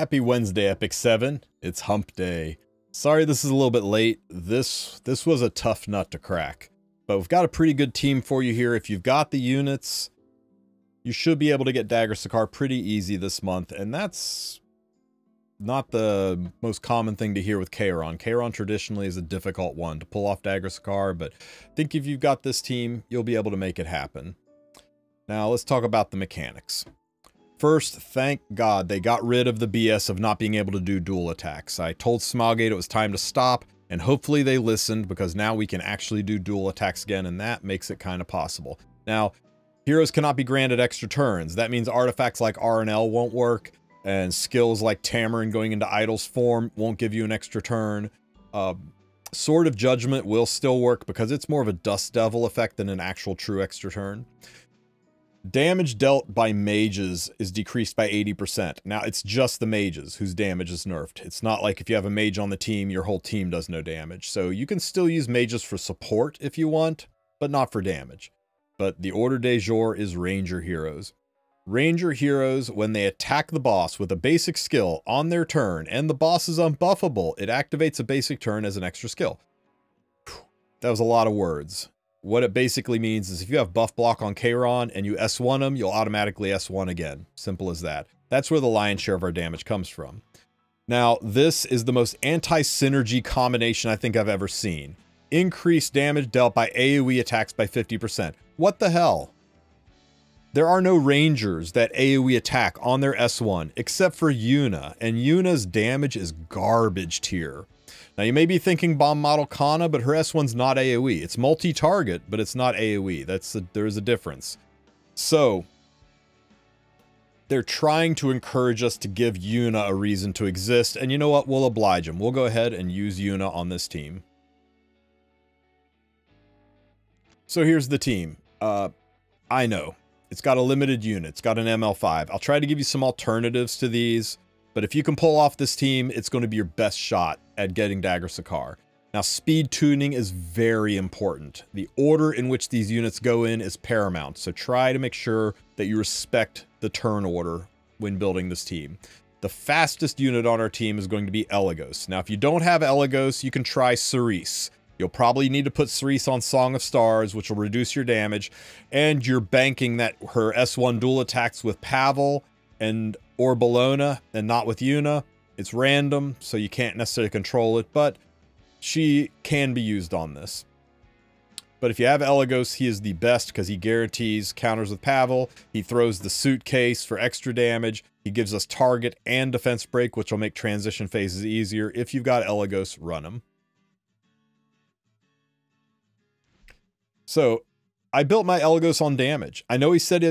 Happy Wednesday, Epic 7. It's hump day. Sorry this is a little bit late. This was a tough nut to crack. But we've got a pretty good team for you here. If you've got the units, you should be able to get Dagger Sicar pretty easy this month. And that's not the most common thing to hear with Kayron. Kayron traditionally is a difficult one to pull off Dagger Sicar, but I think if you've got this team, you'll be able to make it happen. Now let's talk about the mechanics. First, thank God they got rid of the BS of not being able to do dual attacks. I told Smilegate it was time to stop, and hopefully they listened, because now we can actually do dual attacks again, and that makes it kind of possible. Now, heroes cannot be granted extra turns. That means artifacts like R&L won't work, and skills like Tamarin going into Idol's form won't give you an extra turn. Sword of Judgment will still work because it's more of a Dust Devil effect than an actual true extra turn. Damage dealt by mages is decreased by 80%. Now, it's just the mages whose damage is nerfed. It's not like if you have a mage on the team, your whole team does no damage. So you can still use mages for support if you want, but not for damage. But the order de jour is ranger heroes. Ranger heroes, when they attack the boss with a basic skill on their turn, and the boss is unbuffable, it activates a basic turn as an extra skill. That was a lot of words. What it basically means is if you have buff block on Kayron and you S1 him, you'll automatically S1 again. Simple as that. That's where the lion's share of our damage comes from. Now, this is the most anti-synergy combination I think I've ever seen. Increased damage dealt by AoE attacks by 50%. What the hell? There are no rangers that AoE attack on their S1 except for Yuna, and Yuna's damage is garbage tier. Now, you may be thinking bomb model Kana, but her S1's not AoE. It's multi-target, but it's not AoE. There is a difference. So, they're trying to encourage us to give Yuna a reason to exist, and you know what? We'll oblige them. We'll go ahead and use Yuna on this team. So here's the team. I know. It's got a limited unit. It's got an ML5. I'll try to give you some alternatives to these. But if you can pull off this team, it's going to be your best shot at getting Dagger Sicar. Now, speed tuning is very important. The order in which these units go in is paramount, so try to make sure that you respect the turn order when building this team. The fastest unit on our team is going to be Elagos. Now, if you don't have Elagos, you can try Cerise. You'll probably need to put Cerise on Song of Stars, which will reduce your damage, and you're banking that her S1 dual attacks with Pavel or Bologna, and not with Yuna. It's random, so you can't necessarily control it, but she can be used on this. But if you have Elagos, he is the best because he guarantees counters with Pavel. He throws the suitcase for extra damage. He gives us target and defense break, which will make transition phases easier. If you've got Elagos, run him. So, I built my Elagos on damage. I know I said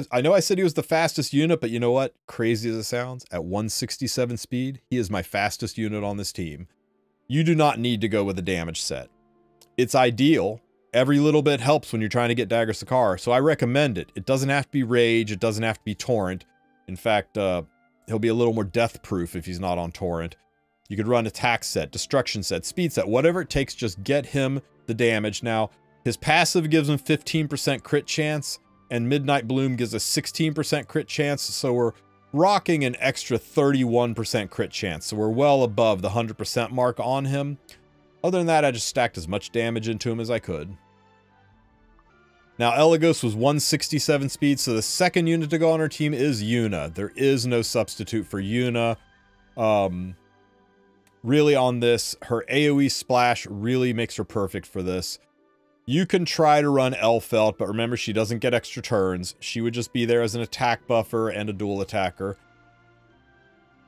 he was the fastest unit, but you know what? Crazy as it sounds, at 167 speed, he is my fastest unit on this team. You do not need to go with a damage set. It's ideal. Every little bit helps when you're trying to get Dagger Sicar, so I recommend it. It doesn't have to be Rage. It doesn't have to be Torrent. In fact, he'll be a little more death-proof if he's not on Torrent. You could run attack set, destruction set, speed set, whatever it takes, just get him the damage. Now, his passive gives him 15% crit chance, and Midnight Bloom gives a 16% crit chance, so we're rocking an extra 31% crit chance, so we're well above the 100% mark on him. Other than that, I just stacked as much damage into him as I could. Now, Elagos was 167 speed, so the second unit to go on our team is Yuna. There is no substitute for Yuna. Really on this, her AoE splash really makes her perfect for this. You can try to run Elfelt, but remember, she doesn't get extra turns. She would just be there as an attack buffer and a dual attacker.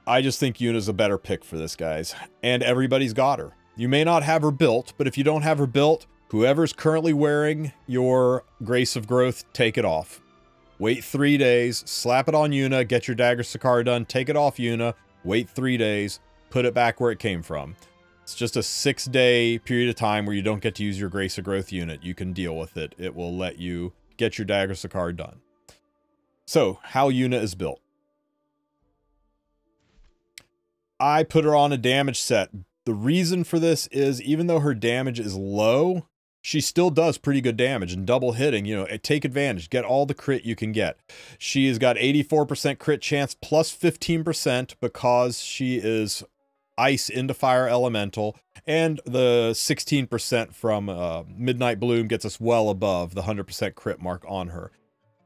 I just think Yuna's a better pick for this, guys. And everybody's got her. You may not have her built, but if you don't have her built, whoever's currently wearing your Grace of Growth, take it off. Wait 3 days, slap it on Yuna, get your Dagger Sicar done, take it off Yuna, wait 3 days, put it back where it came from. It's just a 6-day period of time where you don't get to use your Grace of Growth unit. You can deal with it. It will let you get your Dagger Sicar done. So, how Yuna is built. I put her on a damage set. The reason for this is, even though her damage is low, she still does pretty good damage, and double hitting, you know, take advantage, get all the crit you can get. She has got 84% crit chance plus 15% because she is ice into fire elemental, and the 16% from Midnight Bloom gets us well above the 100% crit mark on her.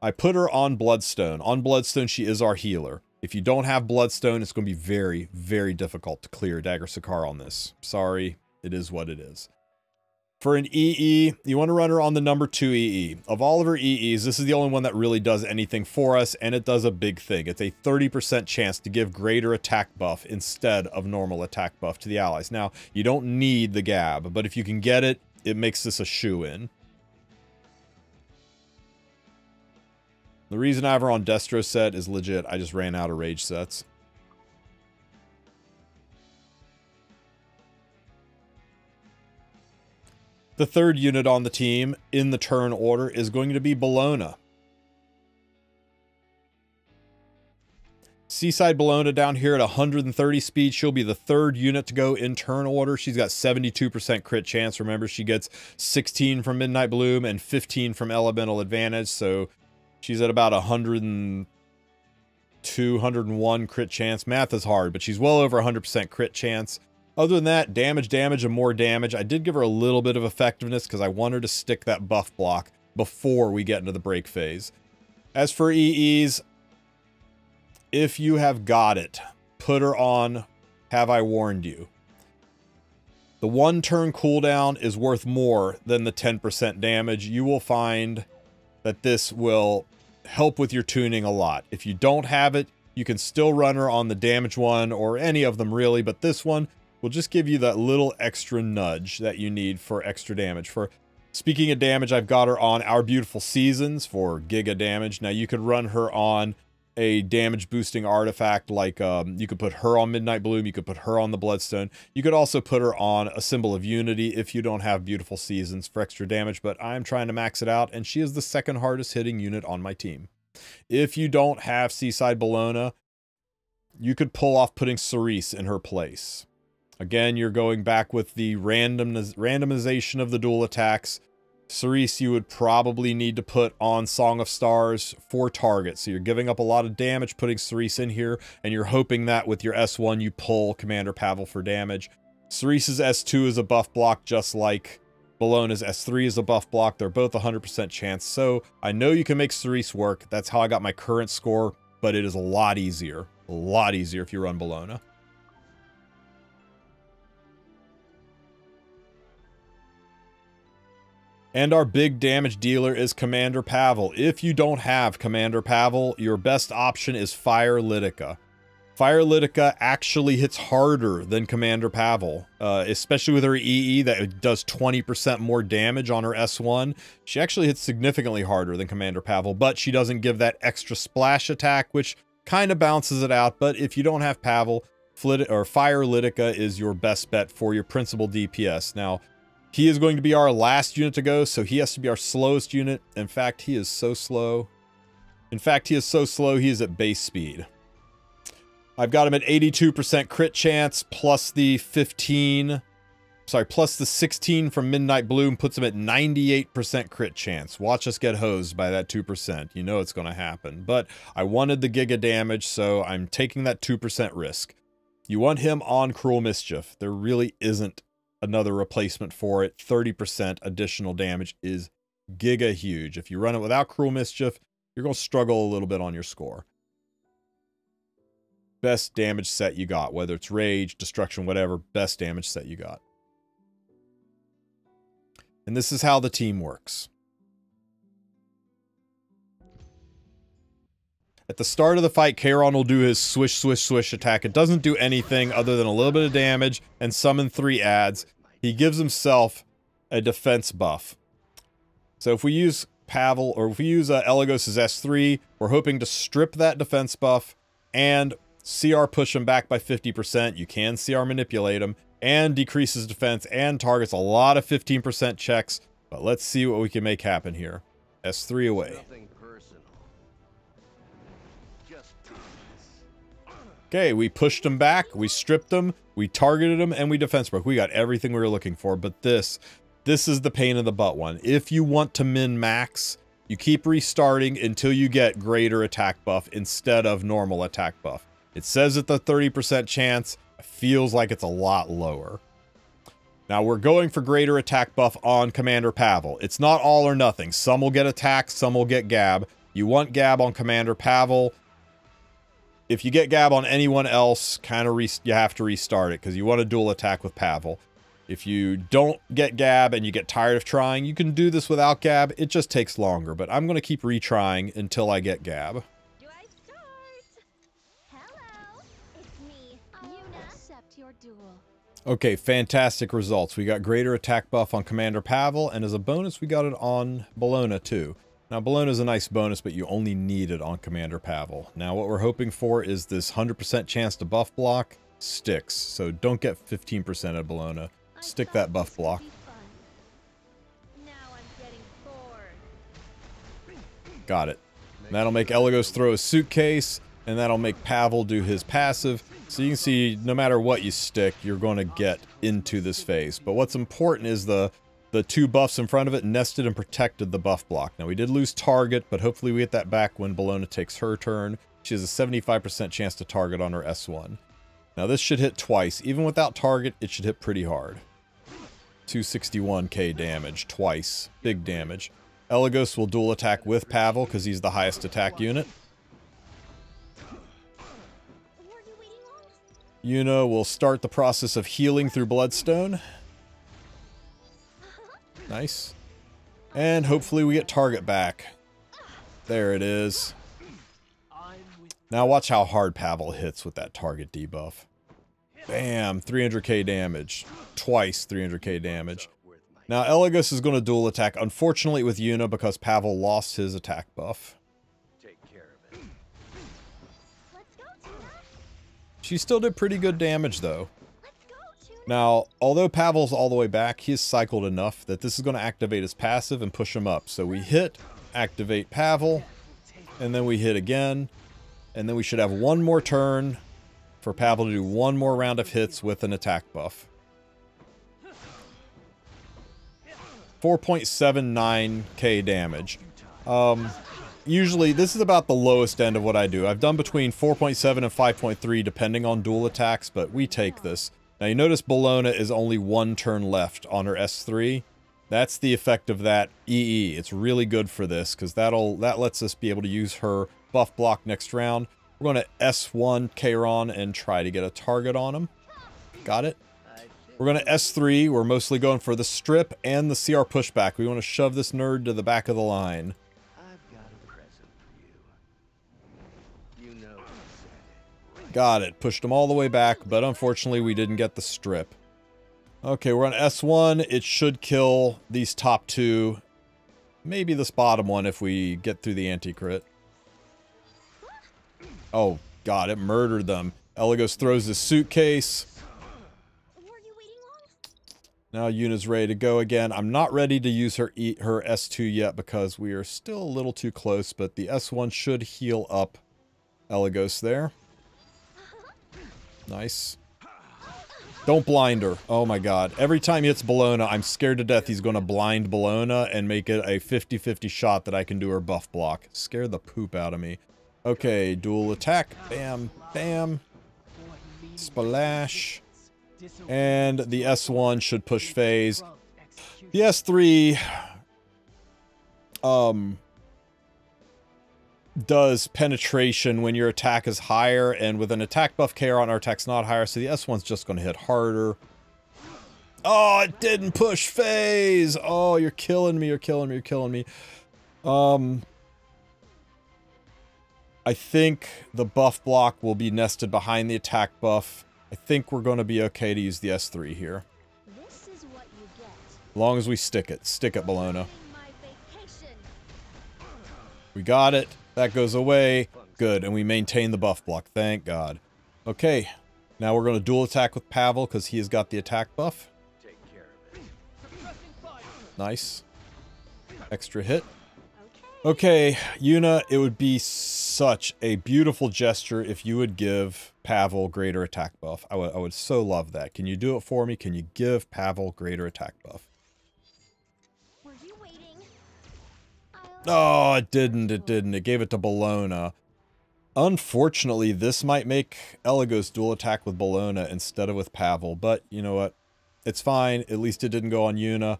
I put her on Bloodstone. On Bloodstone, she is our healer. If you don't have Bloodstone, it's going to be very, very difficult to clear Dagger Sicar on this. Sorry, it is what it is. For an EE, you want to run her on the number 2 EE. Of all of her EEs, this is the only one that really does anything for us, and it does a big thing. It's a 30% chance to give greater attack buff instead of normal attack buff to the allies. Now, you don't need the Gab, but if you can get it, it makes this a shoo-in. The reason I have her on Destro set is legit. I just ran out of rage sets. The third unit on the team in the turn order is going to be Bologna. Seaside Bologna down here at 130 speed. She'll be the third unit to go in turn order. She's got 72% crit chance. Remember, she gets 16 from Midnight Bloom and 15 from Elemental Advantage. So she's at about 102, 101 crit chance. Math is hard, but she's well over 100% crit chance. Other than that, damage, and more damage. I did give her a little bit of effectiveness because I want her to stick that buff block before we get into the break phase. As for EEs, if you have got it, put her on Have I Warned You. The 1 turn cooldown is worth more than the 10% damage. You will find that this will help with your tuning a lot. If you don't have it, you can still run her on the damage one or any of them really, but this one will just give you that little extra nudge that you need for extra damage. For speaking of damage, I've got her on Our Beautiful Seasons for giga damage. Now you could run her on a damage boosting artifact like you could put her on Midnight Bloom, you could put her on the Bloodstone. You could also put her on a Symbol of Unity if you don't have Beautiful Seasons for extra damage, but I'm trying to max it out, and she is the second hardest hitting unit on my team. If you don't have Seaside Bologna, you could pull off putting Cerise in her place. Again, you're going back with the randomization of the dual attacks. Cerise, you would probably need to put on Song of Stars for target. So you're giving up a lot of damage putting Cerise in here, and you're hoping that with your S1 you pull Commander Pavel for damage. Cerise's S2 is a buff block just like Bologna's S3 is a buff block. They're both 100% chance. So I know you can make Cerise work. That's how I got my current score, but it is a lot easier. A lot easier if you run Bologna. And our big damage dealer is Commander Pavel. If you don't have Commander Pavel, your best option is Fire Litica. Fire Litica actually hits harder than Commander Pavel, especially with her EE that does 20% more damage on her S1. She actually hits significantly harder than Commander Pavel, but she doesn't give that extra splash attack, which kind of balances it out. But if you don't have Pavel, Fire Litica is your best bet for your principal DPS. Now, he is going to be our last unit to go, so he has to be our slowest unit. In fact, he is so slow. He is at base speed. I've got him at 82% crit chance, plus the 16 from Midnight Bloom puts him at 98% crit chance. Watch us get hosed by that 2%. You know it's going to happen. But I wanted the giga damage, so I'm taking that 2% risk. You want him on Cruel Mischief. There really isn't another replacement for it. 30% additional damage is giga huge. If you run it without Cruel Mischief, you're going to struggle a little bit on your score. Best damage set you got, whether it's Rage, Destruction, whatever, best damage set you got. And this is how the team works. At the start of the fight, Kayron will do his swish, swish, swish attack. It doesn't do anything other than a little bit of damage and summon 3 adds. He gives himself a defense buff. So if we use Pavel, or if we use Eligos' S3, we're hoping to strip that defense buff and CR push him back by 50%. You can CR manipulate him and decrease his defense and targets a lot of 15% checks. But let's see what we can make happen here. S3 away. Okay, we pushed him back, we stripped him, we targeted him, and we defense broke. We got everything we were looking for, but this this is the pain in the butt one. If you want to min-max, you keep restarting until you get greater attack buff instead of normal attack buff. It says it's a 30% chance. It feels like it's a lot lower. Now we're going for greater attack buff on Commander Pavel. It's not all or nothing. Some will get attack, some will get Gab. You want Gab on Commander Pavel. If you get Gab on anyone else, you have to restart it because you want a dual attack with Pavel. If you don't get Gab and you get tired of trying, you can do this without Gab. It just takes longer, but I'm going to keep retrying until I get Gab. Do I start? Hello, it's me, Yuna. Accept your duel. Okay, fantastic results. We got greater attack buff on Commander Pavel, and as a bonus, we got it on Bologna too. Now, Bologna is a nice bonus, but you only need it on Commander Pavel. Now, what we're hoping for is this 100% chance to buff block sticks. So don't get 15% at Bologna. Stick that buff block. Now I'm getting bored. Got it. That'll make Elagos throw a suitcase, and that'll make Pavel do his passive. So you can see, no matter what you stick, you're going to get into this phase. But what's important is the two buffs in front of it nested and protected the buff block. Now, we did lose target, but hopefully we get that back when Bologna takes her turn. She has a 75% chance to target on her S1. Now, this should hit twice. Even without target, it should hit pretty hard. 261k damage, twice. Big damage. Elagos will dual attack with Pavel because he's the highest attack unit. Yuna will start the process of healing through Bloodstone. Nice. And hopefully we get target back. There it is. Now watch how hard Pavel hits with that target debuff. Bam, 300k damage. Twice 300k damage. Now Elagos is going to dual attack, unfortunately with Yuna because Pavel lost his attack buff. She still did pretty good damage though. Now, although Pavel's all the way back, he's cycled enough that this is going to activate his passive and push him up. So we hit, activate Pavel, and then we hit again. And then we should have one more turn for Pavel to do one more round of hits with an attack buff. 4.79k damage. Usually, this is about the lowest end of what I do. I've done between 4.7 and 5.3 depending on dual attacks, but we take this. Now you notice Bologna is only one turn left on her S3. That's the effect of that EE. It's really good for this because that lets us be able to use her buff block next round. We're going to S1 Kayron and try to get a target on him. Got it? We're going to S3. We're mostly going for the strip and the CR pushback. We want to shove this nerd to the back of the line. Got it. Pushed him all the way back, but unfortunately we didn't get the strip. Okay, we're on S1. It should kill these top two. Maybe this bottom one if we get through the anti-crit. Oh, God, it murdered them. Elagos throws his suitcase. Now Yuna's ready to go again. I'm not ready to use her S2 yet because we are still a little too close, but the S1 should heal up Elagos there. Nice. Don't blind her. Oh my god. Every time he hits Bologna, I'm scared to death he's going to blind Bologna and make it a 50-50 shot that I can do her buff block. Scare the poop out of me. Okay, dual attack. Bam, bam. Splash. And the S1 should push phase. The S3... does penetration when your attack is higher, and with an attack buff Kayron, our attack's not higher, so the S1's just going to hit harder. Oh, it didn't push phase! Oh, you're killing me, you're killing me, you're killing me. I think the buff block will be nested behind the attack buff. I think we're going to be okay to use the S3 here. This is what you get. As long as we stick it. Stick it, Bologna. We got it. That goes away. Good. And we maintain the buff block. Thank God. Okay. Now we're going to dual attack with Pavel because he has got the attack buff. Nice. Extra hit. Okay, Yuna, it would be such a beautiful gesture if you would give Pavel greater attack buff. I would so love that. Can you do it for me? Can you give Pavel greater attack buff? Oh, it didn't. It didn't. It gave it to Bologna. Unfortunately, this might make Eligos dual attack with Bologna instead of with Pavel. But you know what? It's fine. At least it didn't go on Yuna.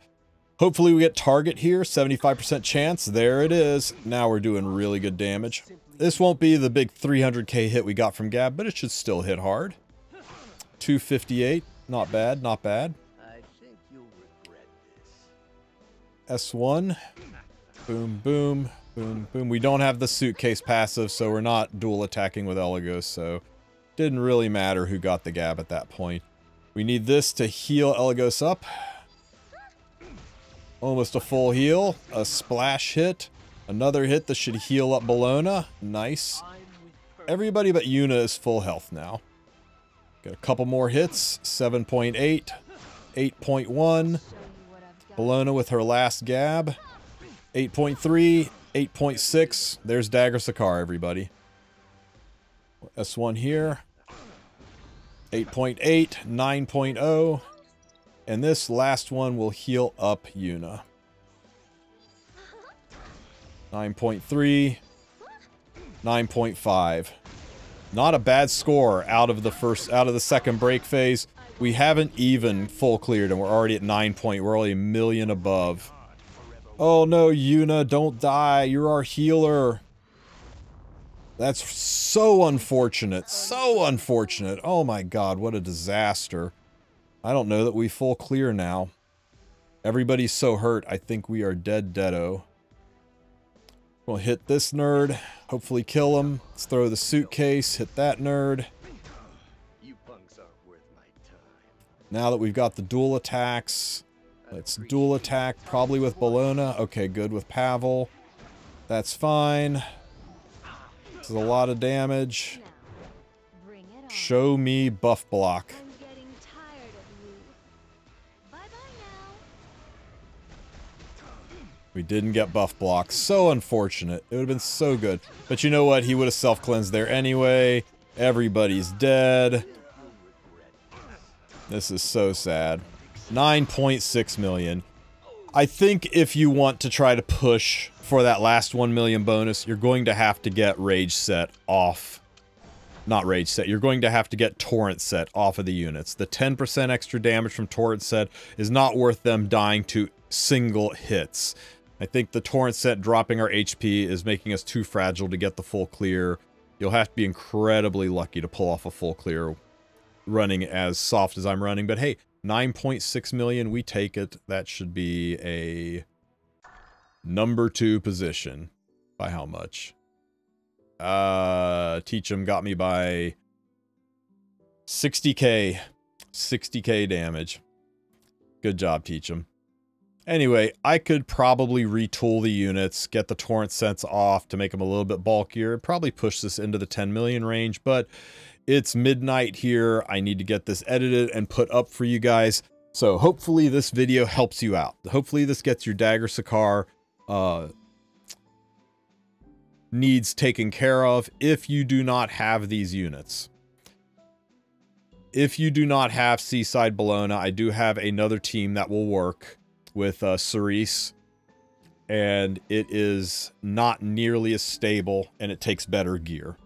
Hopefully we get target here. 75% chance. There it is. Now we're doing really good damage. This won't be the big 300k hit we got from Gab, but it should still hit hard. 258. Not bad. Not bad. I think you'll regret this. S1. Boom, boom, boom, boom. We don't have the suitcase passive, so we're not dual attacking with Eligos, so didn't really matter who got the Gab at that point. We need this to heal Eligos up. Almost a full heal. A splash hit. Another hit that should heal up Bologna. Nice. Everybody but Yuna is full health now. Got a couple more hits. 7.8. 8.1. Bologna with her last Gab. 8.3, 8.6. There's Dagger Sicar, everybody. S1 here. 8.8, 9.0. And this last one will heal up Yuna. 9.3, 9.5. Not a bad score out of the second break phase. We haven't even full cleared and we're already at 9 point. We're only a million above. Oh no, Yuna, don't die. You're our healer. That's so unfortunate. So unfortunate. Oh my god, what a disaster. I don't know that we full clear now. Everybody's so hurt, I think we are dead-deado. We'll hit this nerd. Hopefully kill him. Let's throw the suitcase. Hit that nerd. You punks aren't worth my time. Now that we've got the dual attacks... Let's dual attack, probably with Bologna. Okay, good with Pavel. That's fine. This is a lot of damage. Show me buff block. We didn't get buff block. So unfortunate. It would have been so good. But you know what? He would have self-cleansed there anyway. Everybody's dead. This is so sad. 9.6 million. I think if you want to try to push for that last 1 million bonus, you're going to have to get Rage Set off. Not Rage Set. You're going to have to get Torrent Set off of the units. The 10% extra damage from Torrent Set is not worth them dying to single hits. I think the Torrent Set dropping our HP is making us too fragile to get the full clear. You'll have to be incredibly lucky to pull off a full clear running as soft as I'm running. But hey, 9.6 million, we take it. That should be a number 2 position. By how much? Teach'em got me by 60k. 60k damage. Good job, Teach'em. Anyway, I could probably retool the units, get the Torrent Sets off to make them a little bit bulkier, and probably push this into the 10 million range, but it's midnight here. I need to get this edited and put up for you guys. So hopefully this video helps you out. Hopefully this gets your Dagger Sicar needs taken care of if you do not have these units. If you do not have Seaside Bologna, I do have another team that will work with Cerise. And it is not nearly as stable and it takes better gear.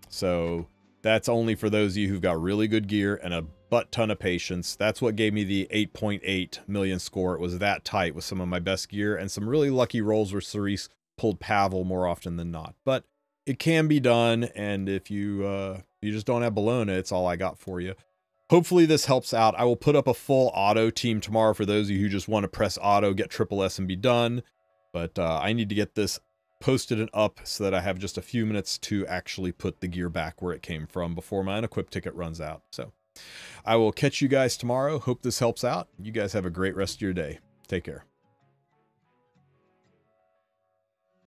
So that's only for those of you who've got really good gear and a butt ton of patience. That's what gave me the 8.8 million score. It was that tight with some of my best gear and some really lucky rolls where Cerise pulled Pavel more often than not. But it can be done, and if you just don't have Bologna, it's all I got for you. Hopefully this helps out. I will put up a full auto team tomorrow for those of you who just want to press auto, get triple S, and be done. But I need to get this posted and up so that I have just a few minutes to actually put the gear back where it came from before my unequipped ticket runs out. So I will catch you guys tomorrow. Hope this helps out. You guys have a great rest of your day. Take care.